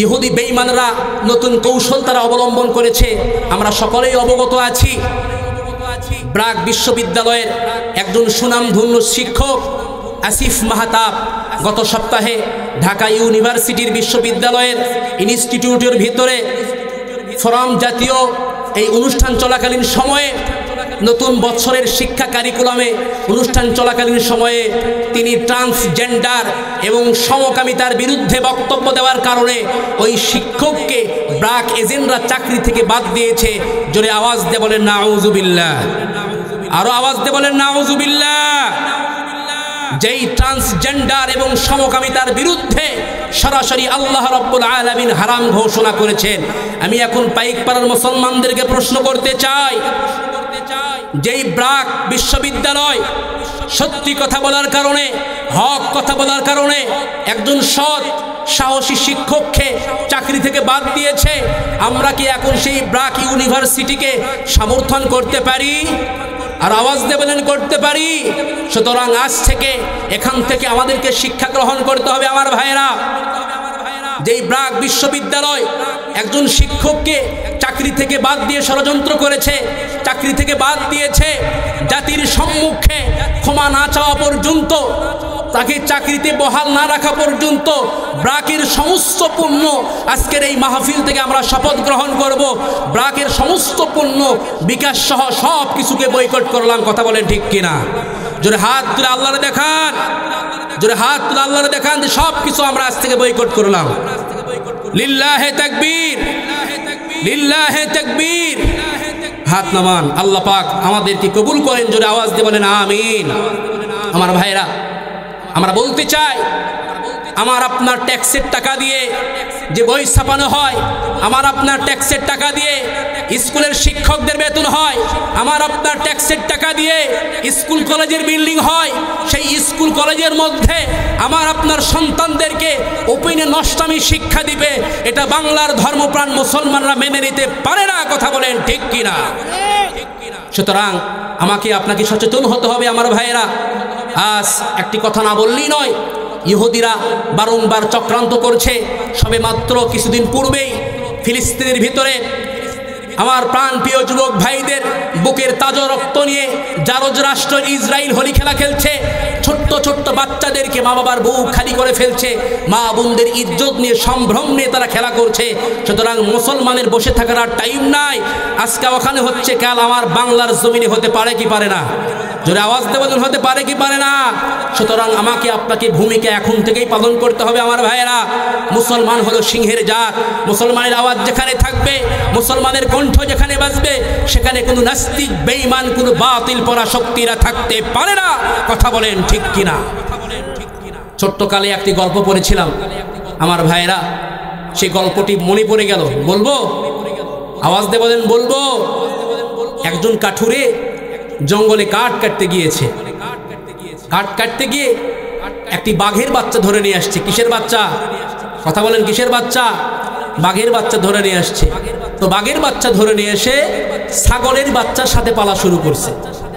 ইহুদি বেঈমানরা নতুন কৌশল তারা অবলম্বন করেছে, আমরা সকলেই অবগত আছি। ব্রাক বিশ্ববিদ্যালয়ের একজন সুনামধন্য শিক্ষক আসিফ মাহতাব গত সপ্তাহে ঢাকা ইউনিভার্সিটির বিশ্ববিদ্যালয়ের ইনস্টিটিউটের ভিতরে ফোরাম জাতীয় এই অনুষ্ঠান চলাকালীন সময়ে, নতুন বছরের শিক্ষা কারিকুলামে অনুষ্ঠান চলাকালীন সময়ে তিনি ট্রান্সজেন্ডার এবং সমকামিতার বিরুদ্ধে বক্তব্য দেওয়ার কারণে ওই শিক্ষককে ব্রাক এজেন্টরা চাকরি থেকে বাদ দিয়েছে। জোরে আওয়াজ দিয়ে বলেন নাউজুবিল্লাহ, আরো আওয়াজ দিয়ে বলেন নাউজুবিল্লাহ। যেই ট্রান্সজেন্ডার এবং সমকামিতার বিরুদ্ধে সরাসরি আল্লাহ রাব্বুল আলামিন হারাম ঘোষণা করেছেন। আমি এখন পাইকপাড়ার মুসলমানদেরকে প্রশ্ন করতে চাই, যেই ব্রাক বিশ্ববিদ্যালয় সত্যি কথা বলার কারণে, হক কথা বলার কারণে একজন সৎ সাহসী শিক্ষককে চাকরি থেকে বাদ দিয়েছে, আমরা কি এখন সেই ব্রাক ইউনিভার্সিটিকে সমর্থন করতে পারি? আর আওয়াজ দিয়ে বলেন করতে পারি। সুতরাং আজ থেকে এখান থেকে আমাদেরকে শিক্ষা গ্রহণ করতে হবে আমার ভাইয়েরা। যেই ব্রাক বিশ্ববিদ্যালয় একজন শিক্ষককে চাকরি থেকে বাদ দিয়ে ষড়যন্ত্র করেছে, চাকরি থেকে বাদ দিয়েছে, জাতির সম্মুখে ক্ষমা না চাওয়া পর্যন্ত, তাকে চাকরিতে বহাল না রাখা পর্যন্ত ব্রাকের সমস্ত পণ্য, আজকের এই মাহফিল থেকে আমরা শপথ গ্রহণ করব, ব্রাকের সমস্ত পণ্য বিকাশ সহ সব কিছুকে বয়কট করলাম। কথা বলেন ঠিক কিনা? জোরে হাত তুলে আল্লাহরে দেখান, জোরে হাত তুলে আল্লাহরে দেখান যে সব কিছু আমরা আজ থেকে বয়কট করলাম। লিল্লাহে তাকবীর, লিল্লাহে তাকবীর। হাত নামান, আল্লাহ পাক আমাদেরকে কবুল করেন। জোরে আওয়াজ দিয়ে বলেন আমিন। আমার ভাইরা, আমরা বলতে চাই, আমার আপনার ট্যাক্সের টাকা দিয়ে যে বই ছাপানো হয়, আমার আপনার ট্যাক্সের টাকা দিয়ে স্কুলের শিক্ষকদের বেতন হয়, আমার আপনার ট্যাক্সের টাকা দিয়ে স্কুল কলেজের বিল্ডিং হয়, সেই স্কুল কলেজের মধ্যে আমার আপনার সন্তানদেরকে ওপেনে নষ্টামি শিক্ষা দিবে, এটা বাংলার ধর্মপ্রাণ মুসলমানরা মেনে নিতে পারে না। কথা বলেন ঠিক কিনা? সুতরাং আমাকে আপনাকে সচেতন হতে হবে আমার ভাইয়েরা। আজ একটি কথা না বললেই নয়, ইহুদিরা বারংবার চক্রান্ত করছে। সবে মাত্র কিছুদিন পূর্বেই ফিলিস্তিনের ভিতরে আমার প্রাণপ্রিয় যুবক ভাইদের বুকের তাজা রক্ত নিয়ে জারজ রাষ্ট্র ইসরায়েল হোলি খেলা খেলছে। ছোট্ট ছোট্ট বাচ্চাদেরকে মা বাবার বুক খালি করে ফেলছে, মা বোনদের ইজ্জত নিয়ে সম্ভ্রম নিয়ে তারা খেলা করছে। সুতরাং মুসলমানের বসে থাকার আর টাইম নাই। আজকে ওখানে হচ্ছে, কাল আমার বাংলার জমিনে হতে পারে কি পারে না? জোরে আওয়াজ দিয়ে বলুন, হতে পারে কি পারে না? সুতরাং আমাকে আপনাকে ভূমিকা এখন থেকেই পালন করতে হবে আমার ভাইয়েরা। মুসলমান হলো সিংহের জাত। মুসলমানের আওয়াজ যেখানে থাকবে, মুসলমানের কণ্ঠ যেখানে বাজবে, সেখানে কোনো নাস্তিক বেঈমান কোনো বাতিল পরা শক্তিরা থাকতে পারে না। কথা বলেন ঠিক কিনা? ছোট্টকালে একটি গল্প পড়েছিলাম আমার ভাইয়েরা, সেই গল্পটি মনে পড়ে গেল, বলবো? আওয়াজ দিয়ে বলেন বলবো? একজন কাঠুরে জঙ্গলে কাঠ কাটতে গিয়েছে। কাঠ কাটতে গিয়ে একটি বাঘের বাচ্চা ধরে নিয়ে আসছে। কিসের বাচ্চা? কথা বলেন কিসের বাচ্চা? বাঘের বাচ্চা ধরে নিয়ে আসছে। তো বাঘের বাচ্চা ধরে নিয়ে এসে ছাগলের বাচ্চার সাথে পালা শুরু করছে।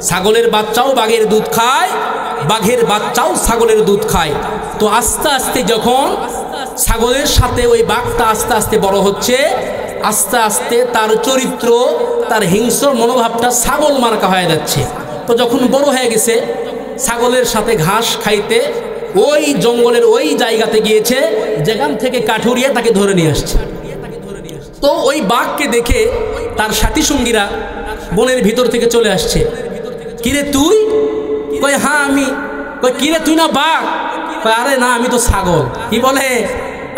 ছাগলের বাচ্চাও বাঘের দুধ খায়, বাঘের বাচ্চাও ছাগলের দুধ খায়। তো আস্তে আস্তে যখন ছাগলের সাথে ওই বাঘটা আস্তে আস্তে বড় হচ্ছে, আস্তে আস্তে তার চরিত্র, তার হিংস্র মনোভাবটা ছাগল মার্কা হয়ে যাচ্ছে। তো যখন বড় হয়ে গেছে, ছাগলের সাথে ঘাস খাইতে ওই জঙ্গলের ওই জায়গাতে গিয়েছে, যেখান থেকে কাঠুরিয়া তাকে ধরে নিয়ে আসছে। তো ওই বাঘকে দেখে তার সাথী সঙ্গীরা বনের ভিতর থেকে চলে আসছে। কিরে তুই? কয় হ্যাঁ আমি। কয় কিরে তুই না বাঘ? কয় আরে না আমি তো ছাগল। কি বলে?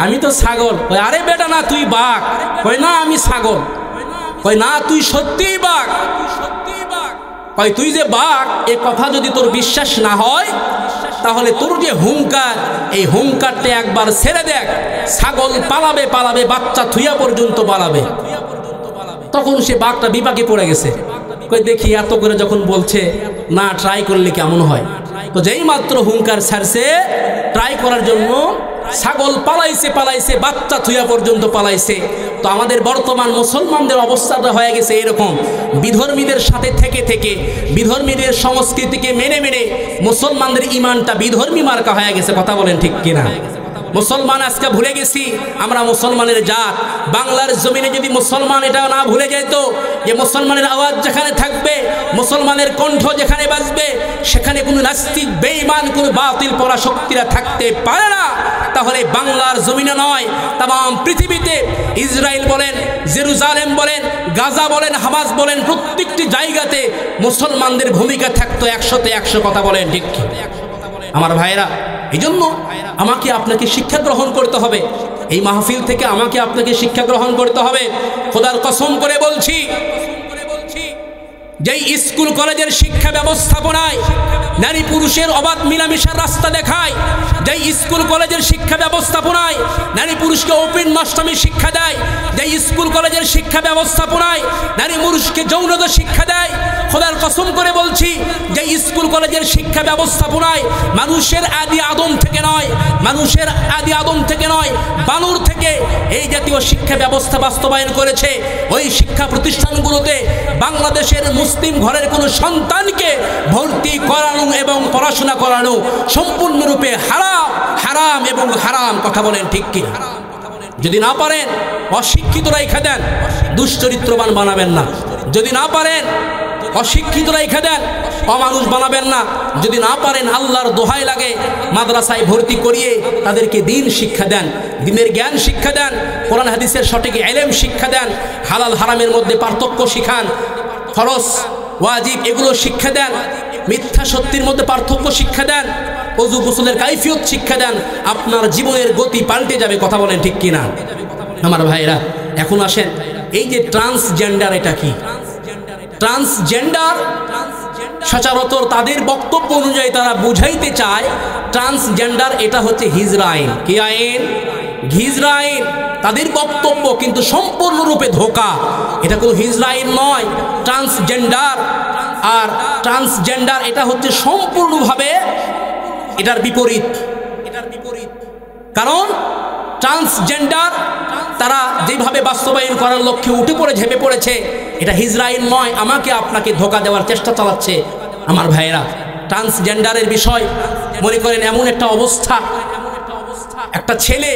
আমি তো ছাগল। কয় আরে বেটা না তুই বাঘ। কয় না আমি ছাগল। কয় না তুই সত্যিই বাঘ। কয় তুই যে বাঘ, এ কথা যদি তোর বিশ্বাস না হয়, তাহলে তোর যে হুঙ্কার, এই হুঙ্কারটা একবার ছেড়ে দেখ। ছাগল পালাবে পালাবে, বাচ্চা থুইয়া পর্যন্ত পালাবে। তখন সে বাঘটা বিপাকে পড়ে গেছে। কই দেখি এত করে যখন বলছে, না ট্রাই করলে কেমন হয়। তো যেই মাত্র হুঙ্কার ছাড়ছে ট্রাই করার জন্য, ছাগল পালাইছে পালাইছে, বাচ্চা থুইয়া পর্যন্ত পালাইছে। তো আমাদের বর্তমান মুসলমানদের অবস্থাটা হয়ে গেছে এরকম, বিধর্মীদের সাথে থেকে থেকে, বিধর্মীদের সংস্কৃতিকে মেনে মেনে মুসলমানদের ইমানটা বিধর্মী মার্কা হয়ে গেছে। কথা বলেন ঠিক কিনা? মুসলমান আজকে ভুলে গেছি আমরা মুসলমানের জাত। বাংলার জমিনে যদি মুসলমান এটা না ভুলে যেত যে মুসলমানের আওয়াজ যেখানে থাকবে, মুসলমানের কণ্ঠ যেখানে বাজবে, সেখানে কোনো নাস্তিক বেঈমান কোনো বাতিল পরাশক্তিরা থাকতে পারে না, তাহলে বাংলার জমিনে নয় তাম পৃথিবীতে ইসরায়েল বলেন, জেরুজালেম বলেন, গাজা বলেন, হামাস বলেন, প্রত্যেকটি জায়গাতে মুসলমানদের ভূমিকা থাকতো 100-তে 100 কথা বলেন ঠিক আমার ভাইরা। এই জন্য আমাকে আপনাকে শিক্ষা গ্রহণ করতে হবে, এই মাহফিল থেকে আমাকে আপনাকে শিক্ষা গ্রহণ করতে হবে। খোদার কসম করে বলছি, যেই স্কুল কলেজের শিক্ষা ব্যবস্থাপনায় নারী পুরুষের অবাধ মিলামেশার রাস্তা দেখায়, যেই স্কুল কলেজের শিক্ষা ব্যবস্থাপনায় নারী পুরুষকে ওপেন মাস্টামি শিক্ষা দেয়, যেই স্কুল কলেজের শিক্ষা ব্যবস্থাপনায় নারী পুরুষকে যৌনতা শিক্ষা দেয়, খোদার কসম করে বলছি যেই স্কুল কলেজের শিক্ষা ব্যবস্থাপনায় মানুষের আদি আদম থেকে নয়, মানুষের আদি আদম থেকে নয়, বানর থেকে এই জাতীয় শিক্ষা ব্যবস্থা বাস্তবায়ন করেছে, ওই শিক্ষা প্রতিষ্ঠানগুলোতে বাংলাদেশের মুসলিম ঘরের কোনো সন্তানকে ভর্তি করানো এবং পড়াশোনা করানো সম্পূর্ণরূপে হারাম, হারাম এবং হারাম। কথা বলেন ঠিক কি? যদি না পারেন অশিক্ষিতরা রেখে দেন, দুশ্চরিত্রবান বানাবেন না। যদি না পারেন অশিক্ষিতরা রেখে দেন, অমানুষ বানাবেন না। যদি না পারেন আল্লাহর দোহাই লাগে মাদ্রাসায় ভর্তি করিয়ে তাদেরকে দিন শিক্ষা দেন, দিনের জ্ঞান শিক্ষা দেন, কোরআন হাদিসের সঠিক ইলম শিক্ষা দেন, হালাল হারামের মধ্যে পার্থক্য শিখান, ফরজ ওয়াজিব এগুলো শিক্ষা দেন, মিথ্যা সত্যির মধ্যে পার্থক্য শিক্ষা দেন, ওযু গোসলের কাইফিয়ত শিক্ষা দেন, আপনার জীবনের গতি পাল্টে যাবে। কথা বলেন ঠিক কিনা আমার ভাইরা? এখন আসেন, এই যে ট্রান্সজেন্ডার, এটা কি? ট্রান্সজেন্ডার সচরাচর তাদের বক্তব্য অনুযায়ী তারা বুঝাইতে চায় ট্রান্সজেন্ডার এটা হচ্ছে হিজরা আইন। কি আইন? হিজরা আইন তাদের বক্তব্য, কিন্তু সম্পূর্ণরূপে ধোঁকা। এটা কোনো হিজরা আইন নয়, ট্রান্সজেন্ডার। আর ট্রান্সজেন্ডার এটা হচ্ছে সম্পূর্ণভাবে এটার বিপরীত। কারণ ট্রান্সজেন্ডার তারা যেভাবে বাস্তবায়ন করার লক্ষ্যে উঠে পড়ে ঝেঁপে পড়েছে, এটা হিজরা আইন নয়, আমাকে আপনাকে ধোঁকা দেওয়ার চেষ্টা চালাচ্ছে আমার ভাইয়েরা। ট্রান্সজেন্ডারের বিষয় মনে করেন এমন একটা অবস্থা, একটা ছেলে,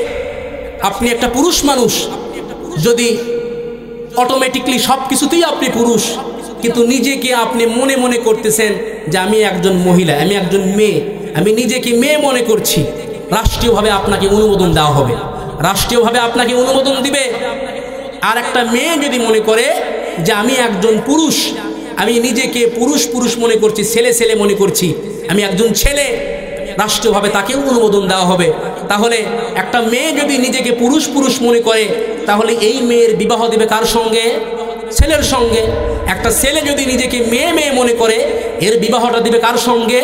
আপনি একটা পুরুষ মানুষ, যদি অটোমেটিকলি সব কিছুতেই আপনি পুরুষ, কিন্তু নিজেকে আপনি মনে মনে করতেছেন যে আমি একজন মহিলা, আমি একজন মেয়ে, আমি নিজেকে মেয়ে মনে করছি, রাষ্ট্রীয়ভাবে আপনাকে অনুমোদন দেওয়া হবে, রাষ্ট্রীয়ভাবে আপনাকে অনুমোদন দিবে। আর একটা মেয়ে যদি মনে করে যে আমি একজন পুরুষ, আমি নিজেকে পুরুষ পুরুষ মনে করছি, ছেলে ছেলে মনে করছি, আমি একজন ছেলে, রাষ্ট্রীয়ভাবে তাকেও অনুমোদন দেওয়া হবে। তাহলে একটা মেয়ে যদি নিজেকে পুরুষ পুরুষ মনে করে, তাহলে এই মেয়ের বিবাহ দেবে কার সঙ্গে? ছেলের সঙ্গে। একটা ছেলে যদি নিজেকে মেয়ে মেয়ে মনে করে, এর বিবাহটা দিবে কার সঙ্গে?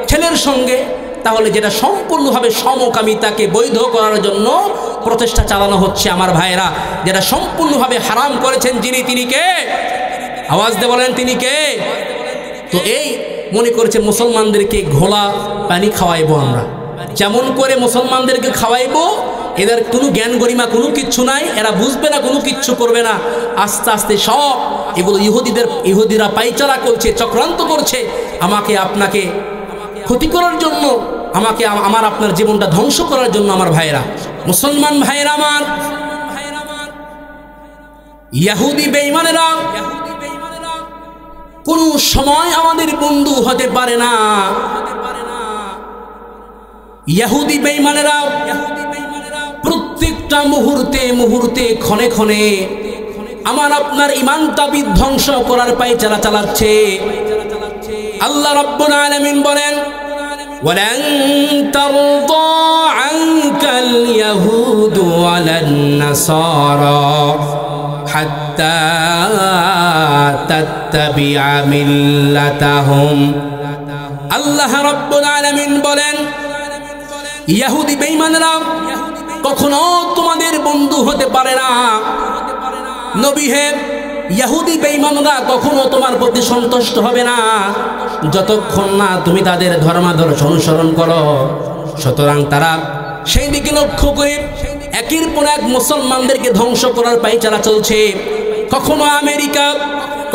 ছেলের সঙ্গে। তাহলে যেটা সম্পূর্ণভাবে সমকামিতাকে বৈধ করার জন্য প্রচেষ্টা চালানো হচ্ছে আমার ভাইয়েরা, যেটা সম্পূর্ণভাবে হারাম করেছেন যিনি, তিনি কে? আওয়াজ দিয়ে বলেন তিনি কে? তো এই মনে করেছে মুসলমানদেরকে ঘোলা পানি খাওয়াইবো আমরা, যেমন করে মুসলমানদেরকে খাওয়াইবো, এদের কোনো জ্ঞান গরিমা কোনো কিচ্ছু নাই, এরা বুঝবে না, কোনো কিচ্ছু করবে না। আস্তে আস্তে সব এগুলো ইহুদিরা পাইচারা করছে, চক্রান্ত করছে আমাকে আপনাকে ক্ষতি করার জন্য, আমাকে আমার আপনার জীবনটা ধ্বংস করার জন্য। আমার ভাইয়েরা, মুসলমান ভাইয়েরা আমার, ইহুদি বেঈমানেরা কোনো সময় আমাদের বন্ধু হতে পারে না। ইহুদি বেঈমানেরা প্রত্যেকটা মুহূর্তে মুহূর্তে ক্ষণে ক্ষণে আমার আপনার ঈমানটা বিধ্বংস করার পায়চারা চালাচ্ছে। আল্লাহ রাব্বুল আলামিন বলেন, ওয়ালান তারদা আনকাল ইয়াহুদু ওয়ালান নাসারা হাত্তা তাত্তাবিআ মিল্লাতাহুম। আল্লাহ রাব্বুল আলামিন বলেন, ইহুদি বেঈমানরা কখনো তোমাদের বন্ধু হতে পারে না। নবী হে, ইহুদি বেঈমানরা কখনো তোমার প্রতি সন্তুষ্ট হবে না যতক্ষণ না তুমি তাদের ধর্মাদর্শ অনুসরণ করো। সুতরাং তারা সেই দিকে লক্ষ্য করে একের পর এক মুসলমানদেরকে ধ্বংস করার পায়চারা চলছে। কখনো আমেরিকা,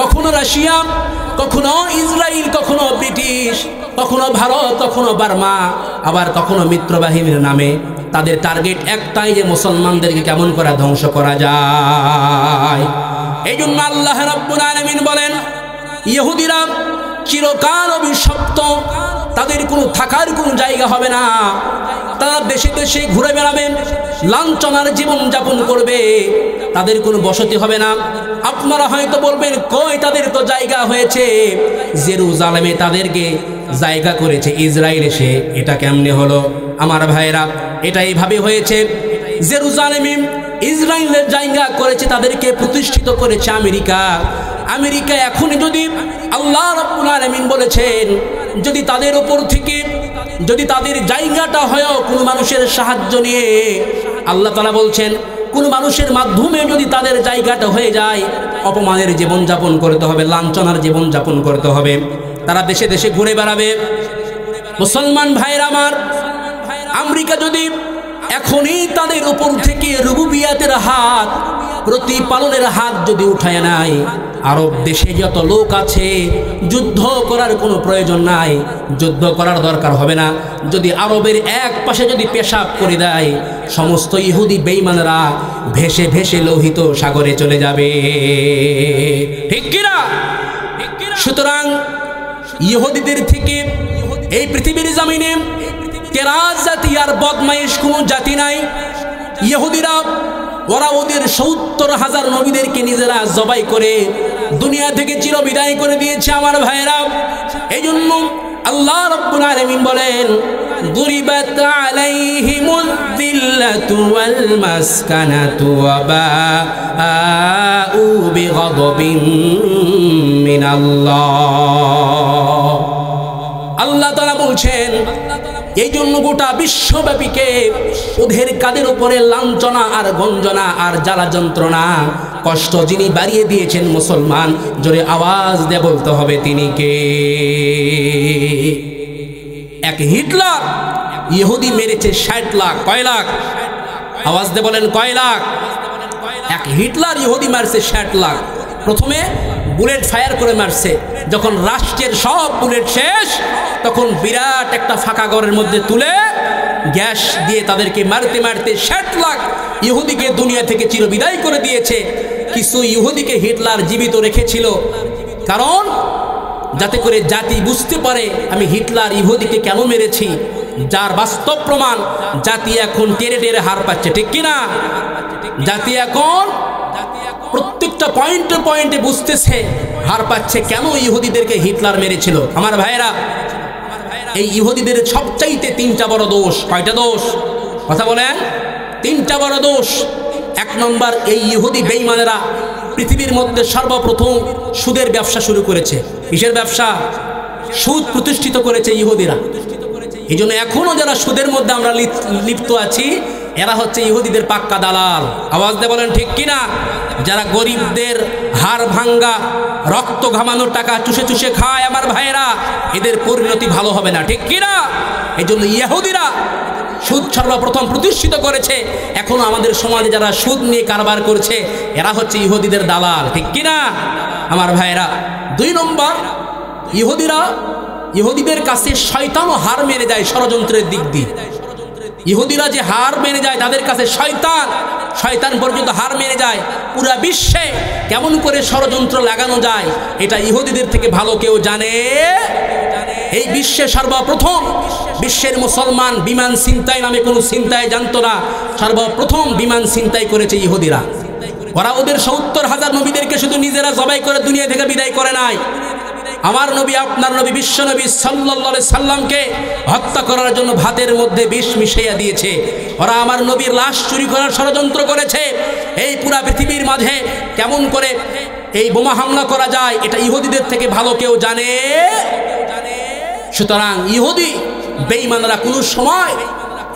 কখনো রাশিয়া, কখনো ইসরায়েল, কখনো ব্রিটিশ, কখনো ভারত, কখনো বার্মা, আবার কখনো মিত্রবাহিনীর নামে তাদের টার্গেট একটাই যে মুসলমানদেরকে কেমন করে ধ্বংস করা যায়। এই জন্য আল্লাহ রাব্বুল আলামিন বলেন ইহুদিরা চিরকাল অভিশপ্ত, তাদের কোনো থাকার কোনো জায়গা হবে না, তারা দেশে দেশে ঘুরে বেড়াবেন, লাঞ্ছনার জীবন যাপন করবে, তাদের কোনো বসতি হবে না। আপনারা হয়তো বলবেন কই তাদের তো জায়গা হয়েছে, জেরুজালেমে তাদেরকে জায়গা করেছে ইসরায়েল এসে, এটা কেমনে হলো? আমার ভাইরা, এটা এইভাবে হয়েছে, জেরুজালেমে ইসরায়েলের জায়গা করেছে, তাদেরকে প্রতিষ্ঠিত করেছে আমেরিকা। আমেরিকা এখন যদি আল্লাহ রাব্বুল আলামিন বলেছেন যদি তাদের উপর থেকে যদি তাদের জায়গাটা হয়ও কোনো মানুষের সাহায্য নিয়ে, আল্লাহ তাআলা বলছেন কোনো মানুষের মাধ্যমে যদি তাদের জায়গাটা হয়ে যায়, অপমানের জীবনযাপন করতে হবে, লাঞ্ছনার জীবনযাপন করতে হবে, তারা দেশে দেশে ঘুরে বেড়াবে। মুসলমান ভাইরা আমার, আমেরিকা যদি এখনই তাদের উপর থেকে রুবুবিয়াতের হাত, প্রতিপালনের হাত যদি উঠায় নেয়, আরব দেশে যত লোক আছে যুদ্ধ করার কোনো প্রয়োজন নাই, যুদ্ধ করার দরকার হবে না। যদি আরবের এক পাশে যদি পেশাব করে দেয়, সমস্ত ইহুদি বেঈমানরা ভেসে ভেসে লোহিত সাগরে চলে যাবে, ঠিক কিনা? সুতরাং ইহুদিদের থেকে এই পৃথিবীর জমিনে তেরাজ জাতি আর বদমাইশ কোনো জাতি নাই। ইহুদিরা ওরা ওদের ৭০,০০০ নবীদেরকে নিজেরা জবাই করে দুনিয়া থেকে চিরবিদায় করে দিয়েছে আমার ভাইরা। এই জন্য আল্লাহ রাব্বুল আলামিন বলেন দুরিবাত আলাইহিমুদ যিল্লাতু ওয়াল মাসকানাতু ওয়া বাউ বিগাদাবিন মিনাল্লাহ। আল্লাহ তাআলা বলছেন এই জন্য গোটা বিশ্বব্যাপীকে ওদের কাদের উপরে লাঞ্ছনা আর গঞ্জনা আর জ্বালা যন্ত্রণা কষ্ট যিনি বাড়িয়ে দিয়েছেন, মুসলমান জোরে আওয়াজ দিয়ে বলতে হবে তিনি কে? এক হিটলার ইহুদি মেরেছে ৬০ লাখ। কয় লাখ? আওয়াজ দিয়ে বলেন কয় লাখ? এক হিটলার ইহুদি মারছে ৬০ লাখ। প্রথমে বুলেট ফায়ার করে মারছে, যখন রাষ্ট্রের সব বুলেট শেষ তখন বিরাট একটা ফাঁকা ঘরের মধ্যে তুলে গ্যাস দিয়ে তাদেরকে মারতে মারতে ৬০ লাখ ইহুদিকে দুনিয়া থেকে চিরবিদায় করে দিয়েছে। কিছু ইহুদিকে হিটলার জীবিত রেখেছিল, কারণ যাতে করে জাতি বুঝতে পারে আমি হিটলার ইহুদিকে কেন মেরেছি, যার বাস্তব প্রমাণ জাতি এখন টেরে টেরে হার পাচ্ছে, ঠিক কিনা? জাতি এখন প্রত্যেকটা পয়েন্টে পয়েন্টে বুঝতেছে, হার পাচ্ছে কেন ইহুদিদেরকে হিটলার মেরেছিল। আমার ভাইরা, এই ইহুদিদের সবচাইতে ৩টা বড় দোষ। কয়টা দোষ? কথা বলেন। ৩টা বড় দোষ। ১ নম্বর, এই ইহুদি বেঈমানেরা পৃথিবীর মধ্যে সর্বপ্রথম সুদের ব্যবসা শুরু করেছে। কিসের ব্যবসা? সুদ প্রতিষ্ঠিত করেছে ইহুদিরা। এই জন্য এখনো যারা সুদের মধ্যে আমরা লিপ্ত আছি, এরা হচ্ছে ইহুদিদের পাক্কা দালাল। আওয়াজ দিয়ে বলেন ঠিক কিনা? যারা গরিবদের হাড় ভাঙ্গা রক্ত ঘামানোর টাকা চুষে চুষে খায় আমার ভাইয়েরা, এদের পরিণতি ভালো হবে না, ঠিক কিনা? এই জন্য ইহুদিরা সুদ সর্বপ্রথম প্রতিষ্ঠিত করেছে। এখনো আমাদের সমাজে যারা সুদ নিয়ে কারবার করছে, এরা হচ্ছে ইহুদিদের দালাল, ঠিক কিনা আমার ভাইয়েরা? ২ নম্বর, ইহুদিদের কাছে শয়তানও হার মেরে যায় ষড়যন্ত্রের দিক দিয়ে। ইহুদিরা যে হার মেনে যায়, তাদের কাছে শয়তান পর্যন্ত হার মেনে যায়। পুরা বিশ্বে কেমন করে ষড়যন্ত্র লাগানো যায় এটা ইহুদিদের থেকে ভালো কেউ জানে। এই বিশ্বে সর্বপ্রথম বিশ্বের মুসলমান বিমান ছিনতাই নামে কোনো ছিনতাই জানতো না, সর্বপ্রথম বিমান ছিনতাই করেছে ইহুদিরা। ওরা ওদের ৭০,০০০ নবীদেরকে শুধু নিজেরা জবাই করে দুনিয়া থেকে বিদায় করে নাই, আমার নবী আপনার নবী বিশ্ব নবী সাল্লাল্লাহু আলাইহি সাল্লামকে হত্যা করার জন্য ভাতের মধ্যে বিষ মিশিয়ে দিয়েছে। ওরা আমার নবীর লাশ চুরি করার ষড়যন্ত্র করেছে। এই পুরা পৃথিবীর মাঝে কেমন করে এই বোমা হামলা করা যায় এটা ইহুদিদের থেকে ভালো কেউ জানে। সুতরাং ইহুদি বেঈমানরা কোনো সময়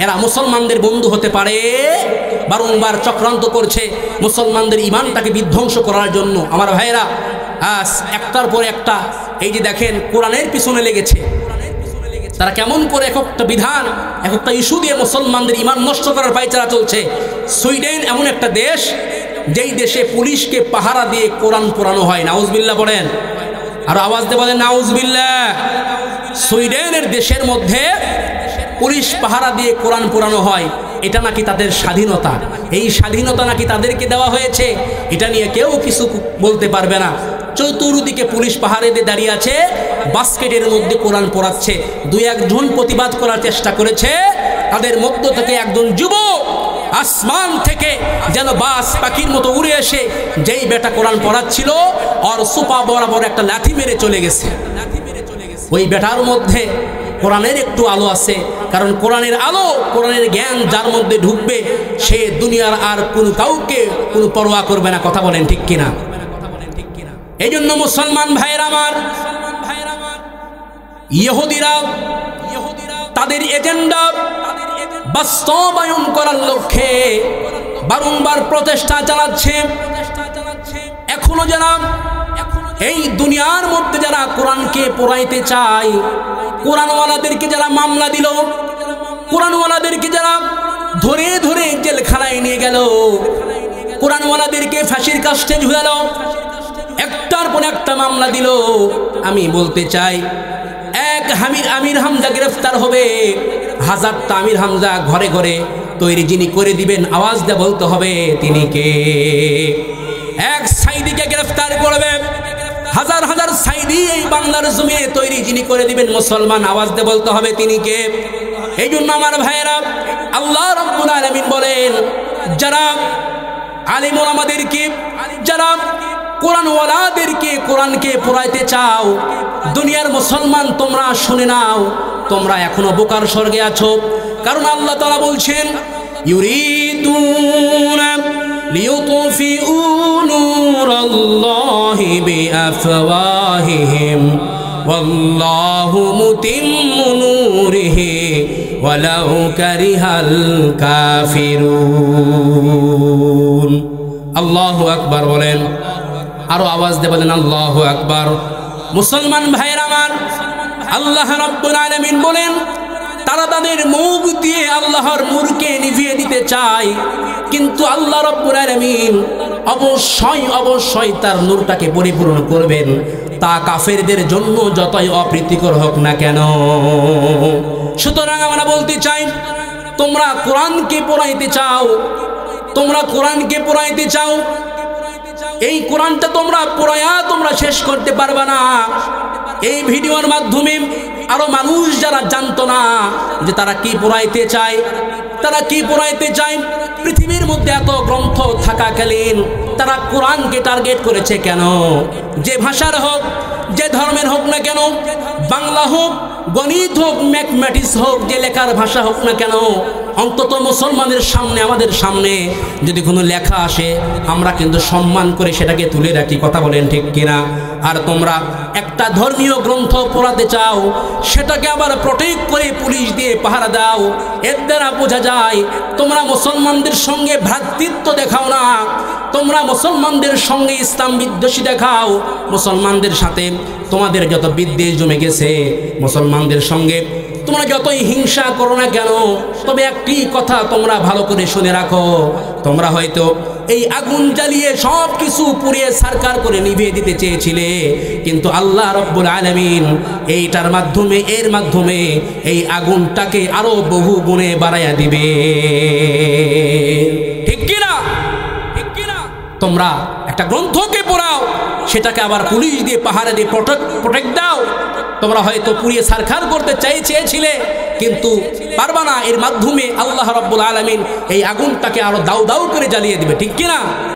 এরা মুসলমানদের বন্ধু হতে পারে, বারংবার চক্রান্ত করছে মুসলমানদের ঈমানটাকে বিধ্বংস করার জন্য। আমার ভাইয়েরা, আজ একটার পর একটা এই যে দেখেন কোরআনের পিছনে লেগেছে, তারা কেমন করে এক একটা বিধান এক একটা ইস্যু দিয়ে মুসলমানদের ঈমান নষ্ট করার পায়চারা চলছে। সুইডেন এমন একটা দেশ যেই দেশে পুলিশকে পাহারা দিয়ে কোরআন পড়ানো হয়। নাউজুবিল্লাহ পড়েন, আর আওয়াজ দিয়ে বলেন নাউজুবিল্লাহ। সুইডেনের দেশের মধ্যে পুলিশ পাহারা দিয়ে কোরআন পড়ানো হয়। এটা নাকি তাদের স্বাধীনতা, এই স্বাধীনতা নাকি তাদেরকে দেওয়া হয়েছে, এটা নিয়ে কেউ কিছু বলতে পারবে না। চতুর্দিকে পুলিশ পাহাড়ে দিয়ে দাঁড়িয়ে আছে, বাস্কেটের মধ্যে কোরআন পড়াচ্ছে। দুই একজন প্রতিবাদ করার চেষ্টা করেছে, তাদের মধ্য থেকে একজন যুবক আসমান থেকে যেন বাস পাখির মতো উড়ে এসে যেই বেটা কোরআন পড়াচ্ছিল আর সুপা বরাবর একটা লাথি মেরে চলে গেছে। ওই বেটার মধ্যে কোরআনের একটু আলো আছে, কারণ কোরআনের আলো, কোরআনের জ্ঞান যার মধ্যে ঢুকবে সে দুনিয়ার আর কোনো কাউকে কোনো পরোয়া করবে না। কথা বলেন ঠিক কিনা? এই জন্য মুসলমান ভাইয়ের আমার, ইহুদিরা তাদের এজেন্ডা বাস্তবায়ন করার লক্ষ্যে বারংবার প্রচেষ্টা চালাচ্ছে। এখনো যারা এই দুনিয়ার মধ্যে যারা কোরআনকে পড়াইতে চায়, কোরআনওয়ালাদেরকে যারা মামলা দিল, কোরআনওয়ালাদেরকে যারা ধরে ধরে জেলখানায় নিয়ে গেল, কোরআনওয়ালাদেরকে ফাঁসির কাস্টে ঝুলালো, একটার পর একটা মামলা দিল, আমি বলতে চাই এক আমির হামজা গ্রেফতার হবে, হাজারটা আমির হামজা ঘরে ঘরে তৈরি যিনি করে দিবেন আওয়াজ দিয়ে বলতে হবে তিনি কে। এক সাইদিকে গ্রেফতার করবে, হাজার হাজার সাইদি এই বাংলার জমিনে তৈরি যিনি করে দিবেন মুসলমান, আওয়াজ দিয়ে বলতে হবে তিনি কে। এই জন্য আমার ভাইয়েরা, আল্লাহ রাব্বুল আলামিন বলেন, যারা আলিম ওলামাদেরকে, যারা কোরআনওয়ালাদেরকে কোরআনকে পড়াইতে চাও, দুনিয়ার মুসলমান তোমরা শুনে নাও, তোমরা এখনো বোকার স্বর্গে আছো। কারণ আল্লাহ তাআলা বলছেন, ইউরিদুনা লিইউতফিউ নূরাল্লাহি বিআফওয়াহিহিম ওয়াল্লাহু মুতিম্মু নূরিহি ওয়ালাউ কারিহাল কাফিরুন। আল্লাহু আকবার বলেন, আরো আওয়াজ দিয়ে বলেন আল্লাহু আকবার। মুসলমান ভাইয়ের আমার, আল্লাহ রাব্বুল আলামিন বলেন, তারা তাদের মুখ দিয়ে আল্লাহর নূরকে নিভিয়ে দিতে চায়, কিন্তু আল্লাহ রাব্বুল আলামিন অবশ্যই অবশ্যই তার নূরটাকে পরিপূর্ণ করবেন, তা কাফেরদের জন্য যতই অপ্রীতিকর হোক না কেন। সুতরাং আমরা বলতে চাই, তোমরা কোরআনকে পড়াইতে চাও, তোমরা কোরআনকে পড়াইতে চাও, এই কোরআনটা তোমরা পড়ায়া তোমরা শেষ করতে পারবে না। এই ভিডিওর মাধ্যমে আরো মানুষ যারা জানতো না যে তারা কি পড়াইতে চায়, তারা কি পড়াইতে চায়, পৃথিবীর মধ্যে এত গ্রন্থ থাকাকালীন তারা কোরআনকে টার্গেট করেছে কেন? যে ভাষার হোক, যে ধর্মের হোক না কেন, বাংলা হোক, গণিত হোক, ম্যাথমেটিক্স হোক, যে লেখার ভাষা হোক না কেন, অন্তত মুসলমানের সামনে, আমাদের সামনে যদি কোনো লেখা আসে আমরা কিন্তু সম্মান করে সেটাকে তুলে রাখি। কথা বলেন ঠিক কিনা? আর তোমরা একটা ধর্মীয় গ্রন্থ পড়াতে চাও, সেটাকে আবার প্রটেক্ট করে পুলিশ দিয়ে পাহারা দাও। এর দ্বারা বোঝা যায় তোমরা মুসলমানদের সঙ্গে ভ্রাতৃত্ব দেখাও না, তোমরা মুসলমানদের সঙ্গে ইসলাম বিদ্বেষী দেখাও। মুসলমানদের সাথে তোমাদের যত বিদ্বেষ জমে গেছে, মুসলমানদের সঙ্গে তোমরা যতই হিংসা করো না কেন, তবে একটি কথা তোমরা ভালো করে শুনে রাখো, তোমরা হয়তো এই আগুন জ্বালিয়ে সব কিছু পুড়িয়ে সারকার করে নিভিয়ে দিতে চেয়েছিলে, কিন্তু আল্লাহ রাব্বুল আলামিন এইটার মাধ্যমে, এর মাধ্যমে এই আগুনটাকে আরো বহু গুণে বাড়াইয়া দিবে। ঠিক কিনা? ঠিক কিনা? তোমরা একটা গ্রন্থকে পড়াও, সেটাকে আবার পুলিশ দিয়ে পাহারা দিয়ে প্রোটেক্ট দাও। তোমরা হয়তো পুড়িয়ে সারখার করতে চেয়েছিলে, কিন্তু পারবা না। এর মাধ্যমে আল্লাহ রাব্বুল আলামিন এই আগুনটাকে আরো দাউ দাউ করে জ্বালিয়ে দিবে। ঠিক কিনা?